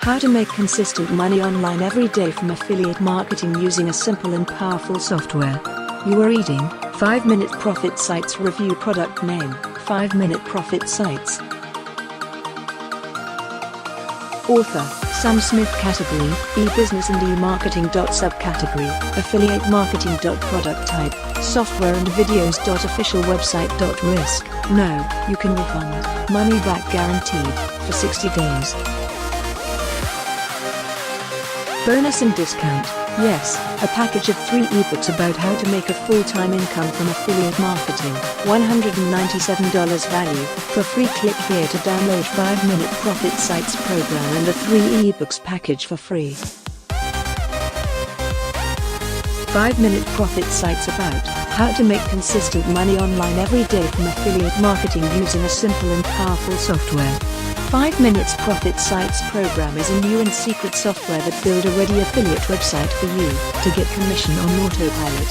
How to make consistent money online every day from affiliate marketing using a simple and powerful software. You are reading 5-Minute Profit Sites Review. Product name: 5-Minute Profit Sites. Author: Sam Smith. Category: e-business and e-marketing. Subcategory: affiliate marketing. Product type: software and videos. Official website. Risk: no, you can refund, money back guaranteed, for 60 days. Bonus and discount: yes, a package of 3 ebooks about how to make a full-time income from affiliate marketing. $197 value. For free, click here to download 5-Minute Profit Sites program and the 3 ebooks package for free. 5-Minute Profit Sites about how to make consistent money online every day from affiliate marketing using a simple and powerful software. 5-Minute Profit Sites program is a new and secret software that builds a ready affiliate website for you to get commission on autopilot.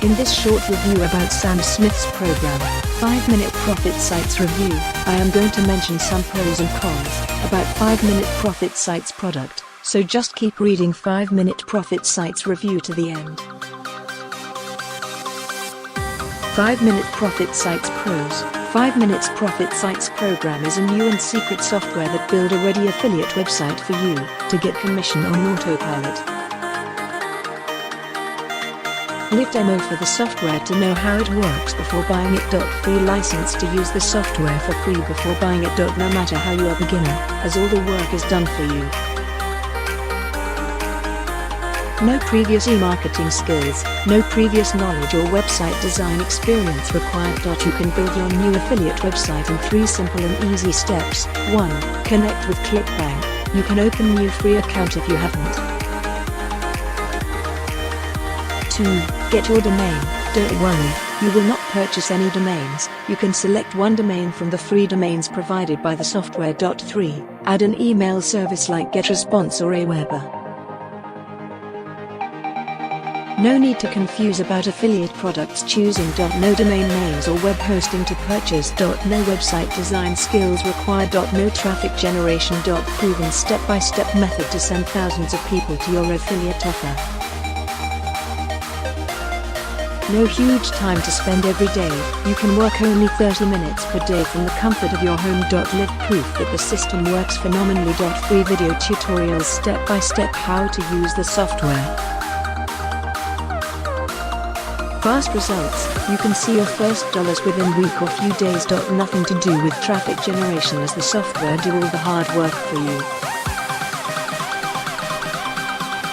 In this short review about Sam Smith's program, 5-Minute Profit Sites Review, I am going to mention some pros and cons about 5-Minute Profit Sites product, so just keep reading 5-Minute Profit Sites Review to the end. 5-Minute Profit Sites Pros. 5-Minute Profit Sites program is a new and secret software that builds a ready affiliate website for you to get commission on autopilot. Live demo for the software to know how it works before buying it. Free license to use the software for free before buying it. No matter how you are beginner, as all the work is done for you. No previous e-marketing skills, no previous knowledge or website design experience required. You can build your new affiliate website in 3 simple and easy steps. 1. Connect with ClickBank. You can open new free account if you haven't. 2. Get your domain. Don't worry, you will not purchase any domains. You can select one domain from the free domains provided by the software. 3. Add an email service like GetResponse or Aweber. No need to confuse about affiliate products. Choosing. No domain names or web hosting to purchase. No website design skills required. No traffic generation. Proven step-by-step method to send thousands of people to your affiliate offer. No huge time to spend every day. You can work only 30 minutes per day from the comfort of your home. Live proof that the system works phenomenally. Free video tutorials step-by-step how to use the software. Fast results. You can see your first dollars within week or few days. Nothing to do with traffic generation as the software do all the hard work for you.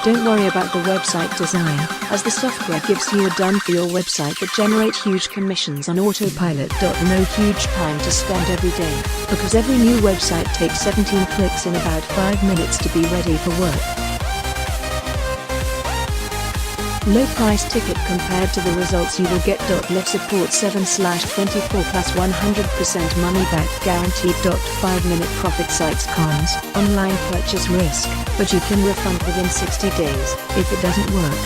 Don't worry about the website design, as the software gives you a done for your website that generate huge commissions on autopilot. No huge time to spend every day, because every new website takes 17 clicks in about 5 minutes to be ready for work. Low price ticket compared to the results you will get. Live support 7/24 plus 100% money back guaranteed. 5-Minute Profit Sites cons: online purchase risk, but you can refund within 60 days if it doesn't work.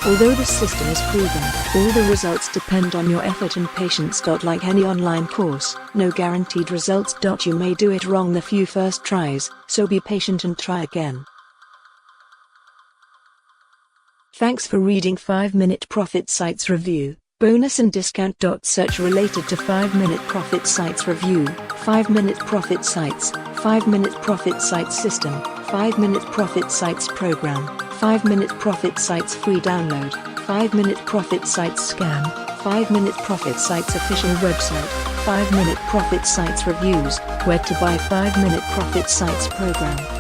Although the system is proven, all the results depend on your effort and patience. Like any online course, no guaranteed results. You may do it wrong the few first tries, so be patient and try again. Thanks for reading 5-Minute Profit Sites Review. Bonus and discount. Search related to 5-Minute Profit Sites Review, 5-Minute Profit Sites, 5-Minute Profit Sites System, 5-Minute Profit Sites Program, 5-Minute Profit Sites Free Download, 5-Minute Profit Sites Scam, 5-Minute Profit Sites Official Website, 5-Minute Profit Sites Reviews, where to buy 5-Minute Profit Sites Program.